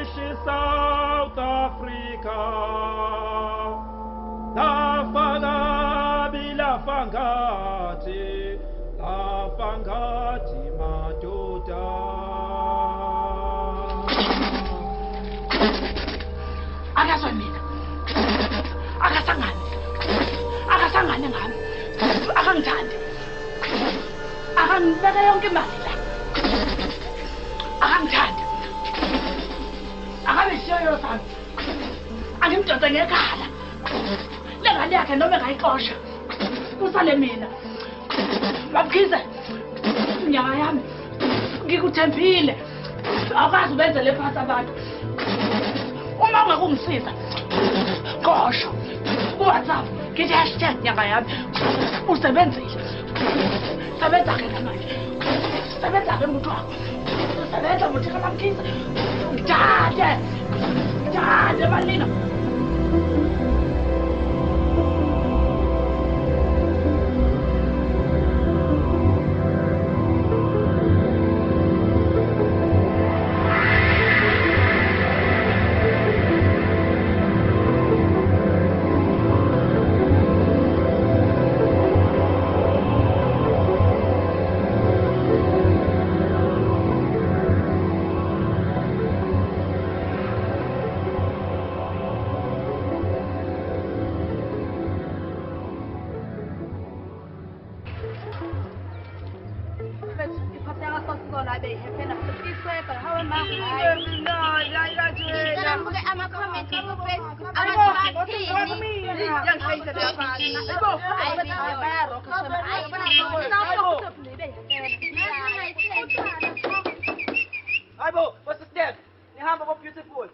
IsiZulu South Africa. Lafangati madoda. Akazwe mina. Akasangane ngami. Akangithandi. Akangibeka yonke imali la. Akangithandi. Akabe siyo sami. Angimdonsa ngekhala. Lengane yakhe noma engayixosha. Usale mina. Babukhize. Nyanga yami. Ngikuthembile. Awukazi ubenzele phasi abantu. Uma ungakungisiza. Qosho. WhatsApp. Ngithi hashtag nyanga yami. Usebenzile. Sebenza ke manje. Sebenza ke umuntu wakho. Sebenza muthi kababukhize. Ngidade balina. Aibo, what's the step? You have a beautiful.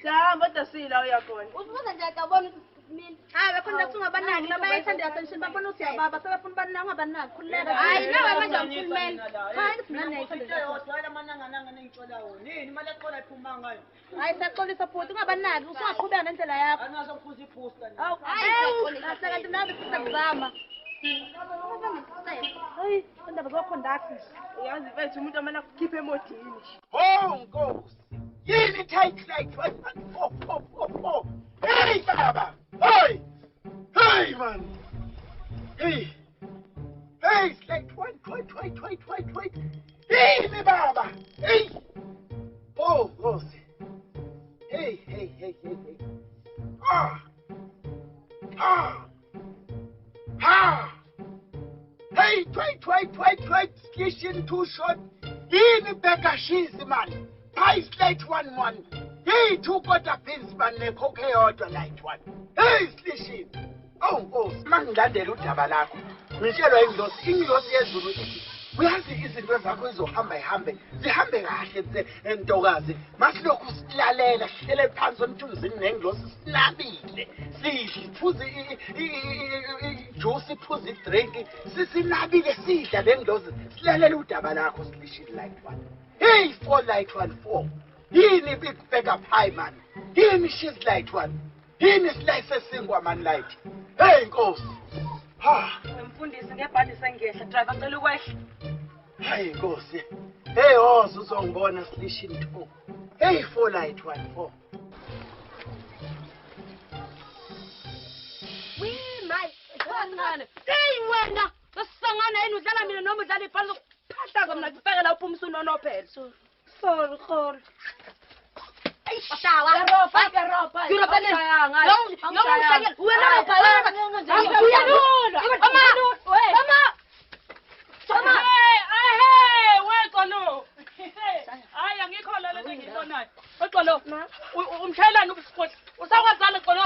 Cha, kodwa sila uyakhona. Usibuza nje akabona ukuthi mina. Hayi bekhona ukuthi ungabanaki la bayethanda attention bafuna ukuthi yababa sebefuna banaki ungabanaki khululeka. Hayi nawe manje umkhulumeli. Hayi ukuthi mina nayithanda. Wala mananga nengicolayo. Nini imali eqola iphuma ngayo? Hayi saxolisa futhi ungabanaki usungaqhubeka nendlela yakho. Anazo ngiphuza iphosta nje. Hayi kanti nawe sizakuzama. Hayi indaba zoconduct. Yazi mfethu umuntu amana akukhipha emodini. Oh Nkosi. Yini take like 4. Hey baba. Hey. Hey man. Hey. Hey, like wait. Yini baba. Hey. Oh Nkosi. Hey. Hey, wait. Station too short. Yini beka shizi man. Price light 1. Hey, 2 quarter pins man nekhokhe yodwa light 1. Hey, station. Oh, mangilandela udaba lakho. Ngitshelwa ingilosi yezulu ithi uyazi izinto zakho ezohamba zihambe kahle entokazi. Masilokhu silalela sihlele phansi omthunzini nengilosi sinabile. Sidli phuzi juice phuzi idrink sisinabile sidla lengilosi silalela udaba lakho station light 1. Hey, 4 light 4. Yini big backup high man. Yini she's light 1. Yini slice singwa man light. Hey Nkosi. Mfundisi ngebhadi sengehla driver cela ukwehla. Hayi Nkosi. Hey uzongibona station 2. Hey 4 light 4. We my kancane. Hey wena, sasangana yini udlala mina noma udlala ibhalo phahla mina ngifekela uphumisa unonophela. Sorry. Shawa. Garopa. Hayi angikhola lento engiyibonayo. Xolo. Umshayelana ubusikhohle. Usakwazana xolo.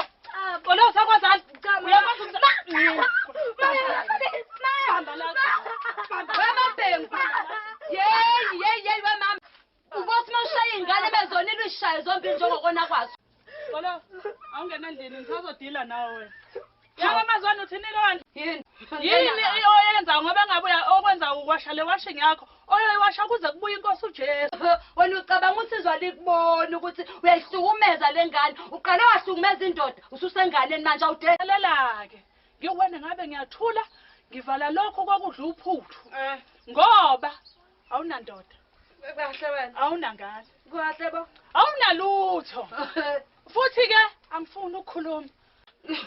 Xolo usakwazana. Uyakwazi ukuthi Hamba la. Wemabhengu. Yey wemama. Ubothi mawushaya ingane bezonile uyishaye zombili njengokona kwazo. Xolo awungena endlini ngisazodila nawe. Yaba amazwana uthini lonke? Yini oyenza ngoba ngabuya okwenza ukwashale washing yakho. Oyoyiwasha kuze kubuye inkosi uJesu. Wena ucabanga ukuthi izwa likubona ukuthi uyayihlukumeza lengane. Uqale wahlukumeza indoda ususenganeni manje awudelela ke. Ngiwena ngabe ngiyathula ngivala lokho kokudla uphuthu. Ngoba awunandoda. Kahle wena. Awunangane. Kahle bo. Awunalutho. Futhi ke angifuni ukukhuluma.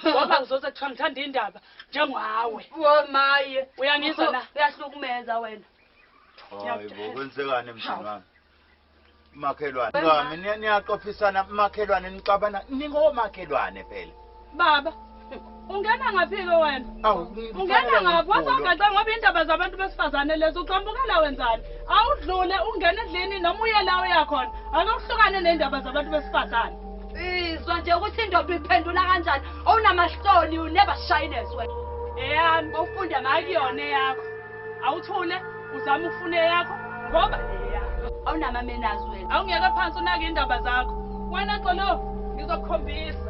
Ngoba ngizoze kuthiwa ngithanda indaba njengawe. Wo maye. Uyangizwa na? Uyahlukumeza wena. Hayi bo kwenzekani mshini wami? Makhelwane. Ngami niyaqophisana makhelwane nicabana ningomakhelwane phela. Baba. Ungena ngaphi ke wena? Ungena ngaphi wazogaxa ngoba indaba zabantu besifazane lezo uqambukela wenzani? Awudlule ungena endlini noma uye la uyakhona. Akuhlukane nendaba zabantu besifazane. Izwa nje ukuthi indoda iphendula kanjani. Awunamahloni you never shyness wena. Eyami ufunda makuyona yakho. Awuthule uzama ukufuna yakho ngoba eyakho. Awunama menazi wena. Awungeke phansi unake indaba zakho. Wena xolo ngizokukhombisa.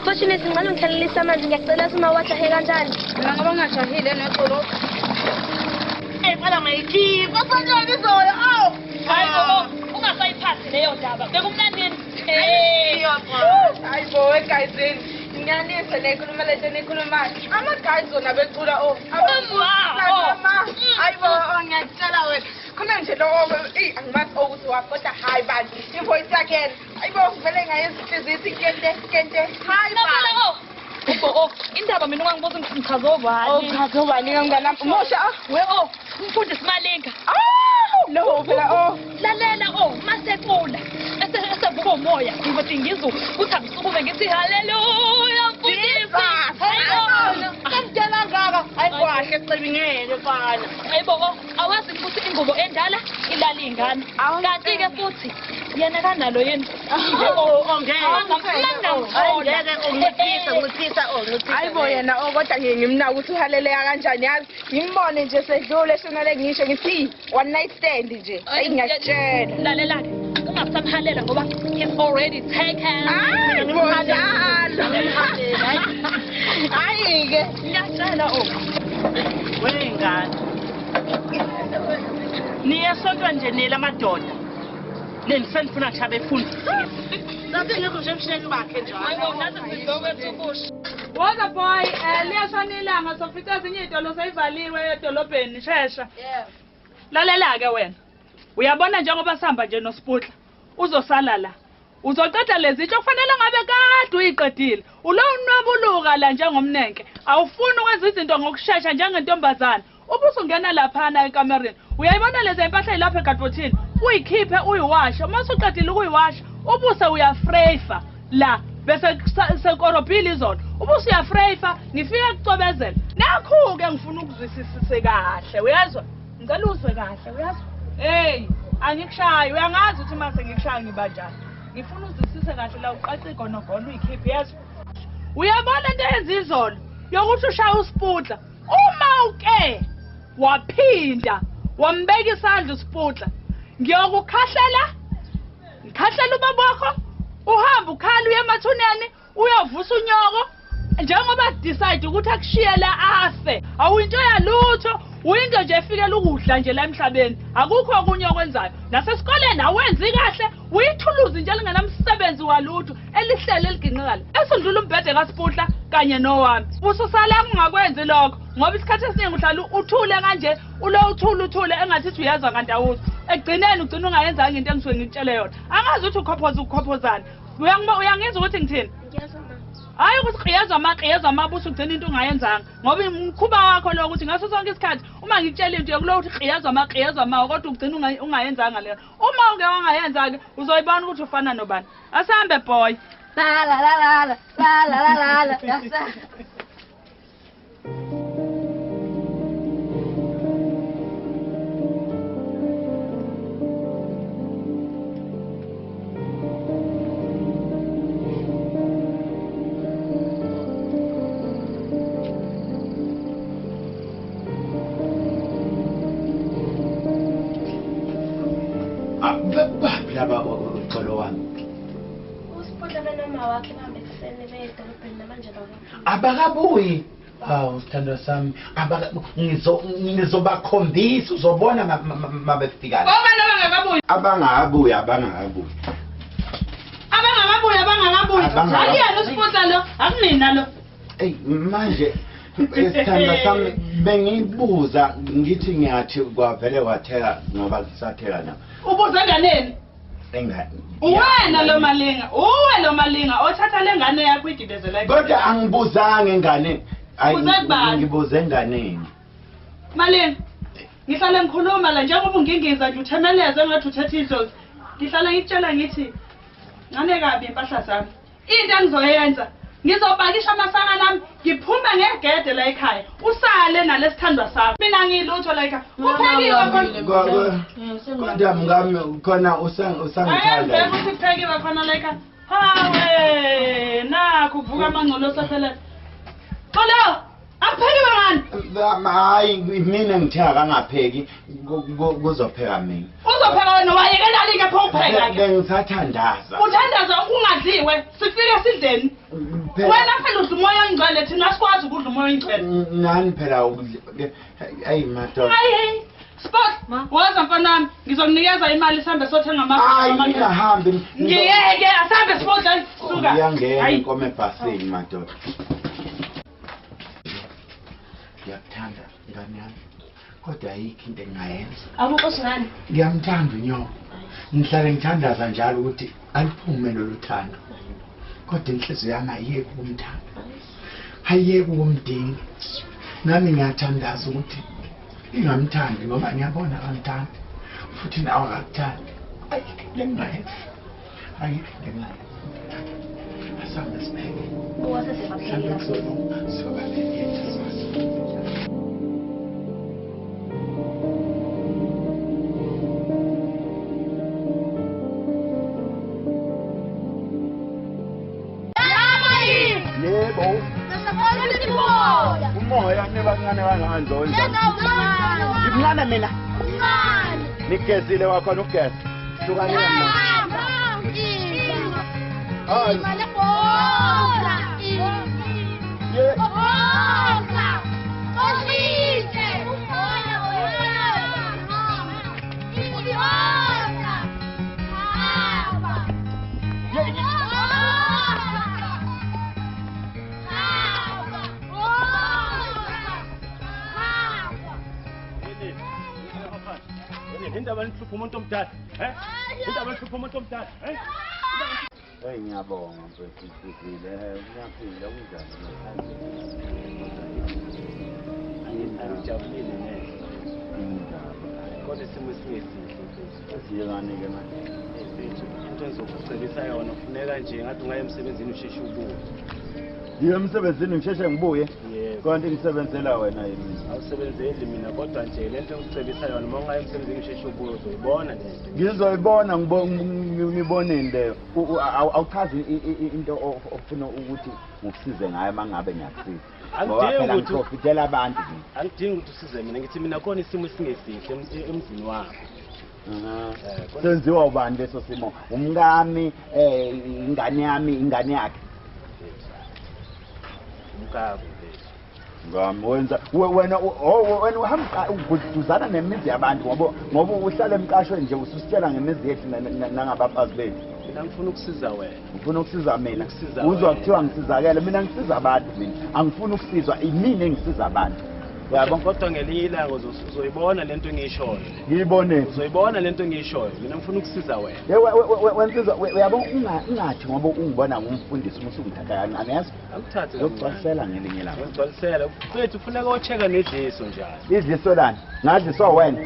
Koshi nesi ngalo ngihlalelisa amanzi ngiyacela sima wajahe kanjani. Mina ngoba ngajahile nexolo. Phela mayikhipha sanjani izolo. Aw. Hayibo ungasayiphathi leyo ndaba. Bekumnandini? Hayi bo egayizini. Ngiyanise nekhuluma lento nikhulumayo. Ama-guys zona becula hayi bo ngiyakutshela wena. Khona nje lo angimazi ukuthi wakodwa hayi bantu ivoice yakhe yena. Hayi bo vele ngayezihlizisi kente. Hayi Bo indaba mina ungangibuza ngichazovani. Uchazovani ngangana mosha. Umfundisi Malinga. No phela Lalela masekula. Esevuka umoya ngizothi ngizwe kuthi angisukume ngithi haleluya mfundisi. Kanjalo ngaka hayi kwahle cibingele fana. Hayibo awazi ukuthi ingubo endala ilala ingane. Kanti ke futhi yena kanalo yena. Hayibo yena kodwa ngimna ukuthi uhaleleya kanjani yazi ngimbone nje sedlule shonale ngisho ngithi one night stand nje ayi ngiyakutshela. Lalela ungasamhalela ngoba he's already taken. Hayi ke ngiyacela wengane niyasontwa nje nela madoda senifuna ngishabe efundisile Sathi ngekho nje emshini bakhe njalo. Waza boy liyashona ilanga sofica ezinye izitolo seyivaliwe edolobheni shesha. Lalela ke wena. Uyabona njengoba sihamba nje noSiputla uzosala la. Uzoqeda lezi into kufanele ngabe kade uyiqedile. Ulo unobuluka la njengomnenke. Awufuni ukwenza izinto ngokusheshsha njengentombazana. Ubusungena lapha na ekamereni. Uyayibona lezi impahla ilapha egadbothini. Uyikhiphe uyiwashe. Mase uqedile ukuyiwasha, ubuse uyafreifa la bese sekorobhili izolo. Ubuse uyafreifa ngifike kucobezela. Nakho ke ngifuna ukuzwisisise kahle. Uyezwa? Ngicela uzwe kahle, uyezwa? Hey, angikushayi. Uyangazi ukuthi mase ngikushaya ngibanjani. Ngifuna uzwisise kahle la uqaqa igonogono uyikhiphe yezwa. Uyabona into eyenza izolo yokuthi ushaya uSiputla. Uma uke waphinda wambeka isandla uSiputla. Ngiyokukhahlela. Ngikhahlela ubaba wakho. Uhamba ukhala uye emathuneni uyovusa unyoko. Njengoba decide ukuthi akushiye la afe. Awuyinto yalutho. Uyinto nje efikela ukudla nje la emhlabeni. Akukho okunye okwenzayo. Nasesikoleni awenzi kahle. Uyithuluzi nje lingenamsebenzi walutho elihlele eliginqikala. Esondlula umbhede kaSiputla kanye nowami. Ususala ngingakwenzi lokho ngoba isikhathi esiningi uhlala uthule kanje ulo uthule engathi uyazwa kanti awuthi. Egcineni ugcina ungayenzanga into engisuke ngitshele yona. Angazi ukuthi ukhophozana. Uyangizwa ukuthi ngithini? Hayi ukuthi qiyazwa amabuso ugcina into ungayenzanga ngoba umkhuba wakho lo ukuthi ngaso sonke isikhathi uma ngitshela into yokulo ukuthi qiyazwa kodwa ugcina ungayenzanga leyo. Uma uke wangayenza ke uzoyibona ukuthi ufana nobani. Asambe boy. La yasa. Laba uxolo wami. Usiphola noma wakhe bahambe kuseni beye edolobheni namanje baba. Abakabuyi. Hawu sithandwa sami ngizobakhombisa uzobona mabefika la. Abangakabuyi. Abangakabuyi. Akuyena usipotla lo, akunina lo. Ey manje sithandwa sami bengibuza ngithi ngiyathi kwavele kwatheka ngoba kusatheka na. Ubuza nganeni? Engane. Uwena lo malinga othatha lengane yakho igidezela. Kodwa angibuzanga engane. Ngibuze enganeni. Malinga. Ngihlala ngikhuluma la njengoba ungingiza nje uthemeleze ngathi uthethe idlozi. Ngihlala ngikutshela ngithi ngane kabi impahla zami. Into engizoyenza ngizobakisha amasaka nami ngiphume ngegede la ekhaya. Usale nalesithandwa sami. Mina ngilutho la ekhaya. Uphekiwe khona. Kodwa mngami khona usangithanda. Hayi ukuthi kuphekiwe khona la ekhaya. Hawe nakho uvuka amangcolo saphelele. Kolo aphekiwe ngani? Hayi mina ngithe akangapheki kuzopheka mina. Uzopheka wena wayekela linke pho upheka. Bengisathandaza. Uthandaza ungadliwe sifike sidleni. Wena phela udla umoya ongcwele thina sikwazi ukudla umoya ongcwele. Nani phela hey madoda. Hayi sport waza mfanami ngizokunikeza imali sihambe sothenga amafutha. Hayi ngihambe. Ngiyeke asambe sport suka. Uyangena inkomo ebhasini madoda. Ngiyakuthanda ngane yami kodwa ayikho into engayenza. Akukho ngani? Ngiyamthanda uNyoka. Ngihlale ngithandaza njalo ukuthi aliphume lolu thando. Kodwa inhliziyo yami ayiyeke ukumthanda. Ayiyeke ukumdinga. Nami ngiyathandaza ukuthi ingamthandi ngoba ngiyabona akamthandi. Futhi nawe akakuthandi. Ayikho lengayenza. Ayikho lengayenza. Asambe sipheke. Uwase sebaphekela futhi. Yebo. Umoya nebancane kanganje wenza. Ngimncane mina. Nigezile wakhona ugeza. Hlukane mina. Hayi. Indaba nihlupha umuntu omdala, Indaba nihlupha umuntu omdala, Hey ngiyabonga mfethu siphile, ngiyaphila kunjani Angijabulile neze. Kodwa isimo singesihle mfethu. Siyengane ke manje. Mfethu, into engizokucebisa yona kufuneka nje ngathi ungaye emsebenzini usheshe ubuye. Yiyo emsebenzini ngisheshe ngibuye. Yebo. Konke ngisebenzela wena yini? Awusebenzeli mina kodwa nje lento engikucebisa yona uma ungaye emsebenzini usheshe ubuye uzoyibona lento. Ngizoyibona ngiboneni leyo. Awuchazi into ofuna ukuthi ngikusize ngayo mangabe ngiyakusiza. Angidingi ukuthi ngifitela abantu. Angidingi ukuthi usize mina ngithi mina khona isimo singesihle emzini wami. Senziwa ubani leso simo? Umngami ingane yami ingane yakhe. Umkago Ngami wena uhamba ukuduzana nemizi yabantu ngoba uhlala emqashweni nje ususitshela ngemizi yethu nangabafazi bethu. Mina ngifuna ukusiza wena. Ngifuna ukusiza mina. Uzwa kuthiwa ngisizakele mina ngisiza abantu mina. Angifuni ukusizwa imini engisiza abantu. Yabo kodwa ngelinye ilanga uzoyibona lento engiyishoyo. Ngiyibone. Uzoyibona lento engiyishoyo. Mina ngifuna ukusiza wena. Wensizwa uyabo ungathi ngoba ungibona ngumfundisi musungithatha kancane angazi. Angithathe ngokugcwalisela ngelinye ilanga. Ngigcwalisela. Mfethu ufuneka ocheka nedliso njalo. Idliso lani? Ngadliswa wena.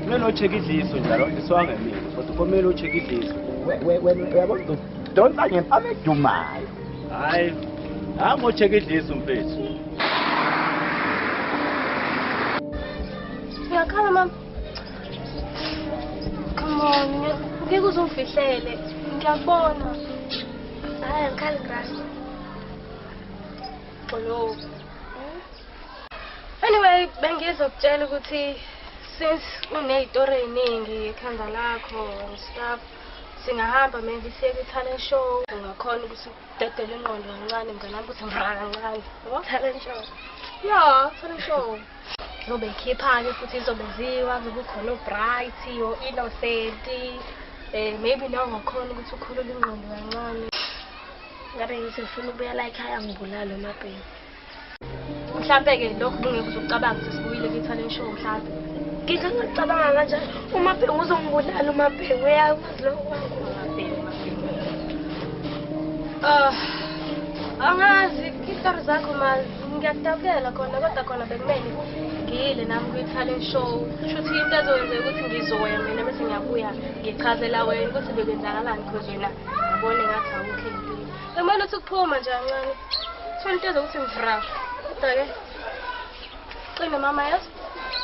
Kumele ocheka idliso njalo. Idliswanga mina. Kodwa kumele ocheka idliso. Wena uyabo donsa ngempama edumayo. Hayi. Hamba ocheka idliso mfethu. Ngiyakhala mama. Come on, ngeke uzongifihlele. Ngiyabona. Hayi ngikhali grasi. Olo. Anyway, bengizokutshela ukuthi since unezitori eziningi ekhanda lakho and stuff, Singahamba maybe siye ku-talent show. Ungakhona ukuthi udedele ingqondo kancane mnganami ukuthi ngivra kancane. Yabo? Talent show. Yeah, talent show. Zobe ikhipha-ke futhi izobenziwa, zobe khona uBright, o-Innocent. Maybe nawe ungakhona ukuthi ukhulule ingqondo kancane. Ngabe ngithi ngifuna ukubuya la ekhaya ngibulale uMabheki. Mhlampe-ke lokhu bungeke uzucabanga ukuthi sibuyile kwi-talent show mhlampe. Ngicabanga kanjani? uMabheki uzongibulala uMabheki uyakwazi lokho angazi izitori zakho ngiyakudabukela khona kodwa khona bekumele ngiyile nami kwi-talent show. Shuthi into ezokwenzeka ukuthi ngizoya mina bese ngiyabuya ngichazela wena ukuthi bekwenzakalani because wena ngabone ngathi awukho empilweni. Bekumele ukuthi kuphuma nje kancane. Thona into ezokuthi ngivra. Kodwa-ke cina mama yazi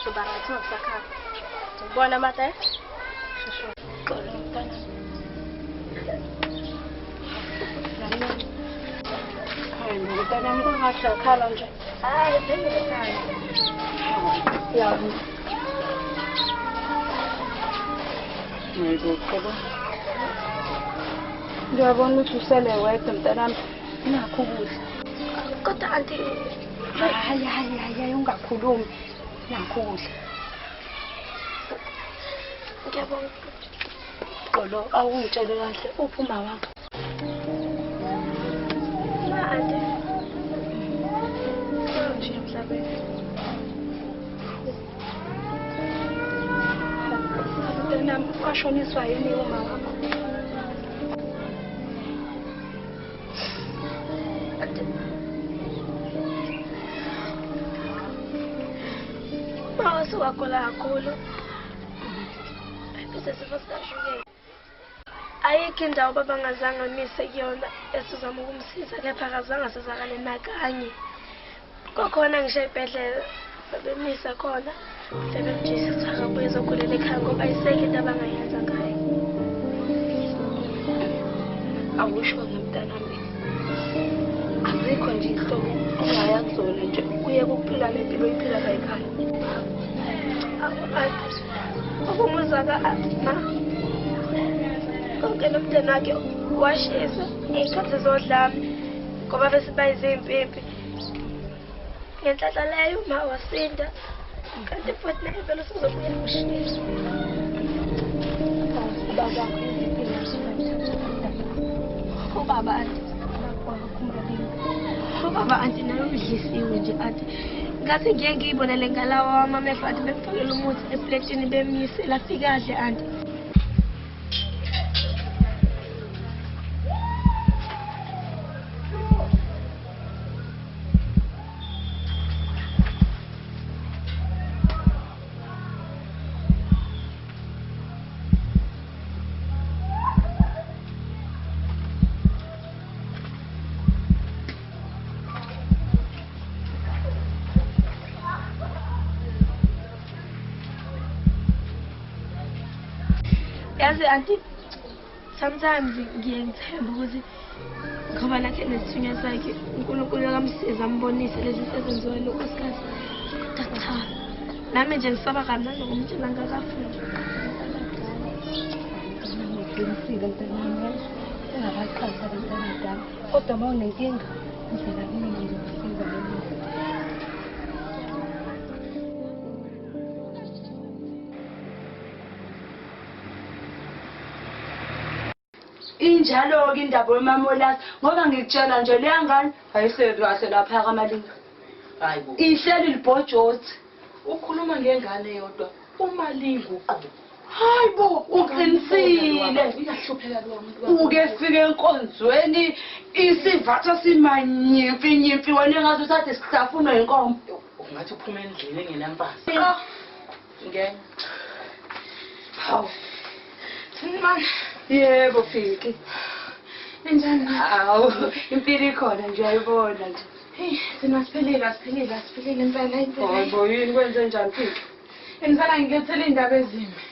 ngoba right ungakusakhala. Ngibona mata shushu. Xolo mntana. Hayi mntana ngingakhala nje. Hayi bengikhaya. Yabo. Ngiyabona. Ngiyabona ukuthi usele wedwa mntanami. Nakho ukudla. Kodwa anti hayi ungakhulumi. Nakho ukudla. Ngiyabona. Xolo awungitshele kahle uphuma wakho. Ade. Nje mhlabeni. Mntanami kwashoniswa yini uma wakho? Mawasuwagula kakhulu. Bese sifo sikashukela. Ayikho indawo baba ngazange mise kuyona esizama ukumsiza kepha akazange asizakale nakanye. Kokhona ngisho ibhedlela bemisa khona sebemjisa ukuthi akabuye ezogulela ekhaya ngoba ayisekho into abangayenza ngayo. Awusho mntanami. Azikho nje ihlobo ongaya kuzona nje uye kuphila lempilo oyiphila la ekhaya. Ukumuzaka konke nomntanakhe washisa iy'khathi zodlame ngoba bese bayizimpimpi. Ngenhlanhla leyo uma wasinda kanti futhi naye vele usuzobuya kushisa. Ubaba anti naye udlisiwe nje athi ngathi ngiye ngiyibonele ngalawa wamamehlo athi bemfakela umuthi epletini bemisela fikadle anti. Yazi anti sometimes ngiyangithemba ukuthi ngoba nakhe nesithunya sakhe uNkulunkulu akamsiza ambonise lezi zinto ezenziwa lonkosikazi. Kodwa cha nami nje ngisaba kancane ngokumtshela ngakafuni. Ngiqinisile mntanami engabaqhaza abantwana dala kodwa uma unenkinga indlela iningi ngizokusiza lelo. Injalo-ke indaba yomamolasi ngoba ngikutshela nje leya ngane ayihleli kahle lapha kaMalinga. Hayibo. Ihleli libhojothi. Ukhuluma ngengane yodwa uMalinga uqobo. Hayibo uqinisile. Uyahlupheka lo muntu. Uke fike enkonzweni isivatha simanyimpi wena engathi uthathe sihlafunwa inkomo. Ungathi uphuma endlini engenampasi. Ngeke. Hawu. Sinimani. Yebo Fiki. Enjani? Awu, impilo ikhona nje ayibona nje. Hey, sinasiphelile impela impela. Hayibo yini kwenze njani Fiki? Engizala ngilethele indaba ezimbi.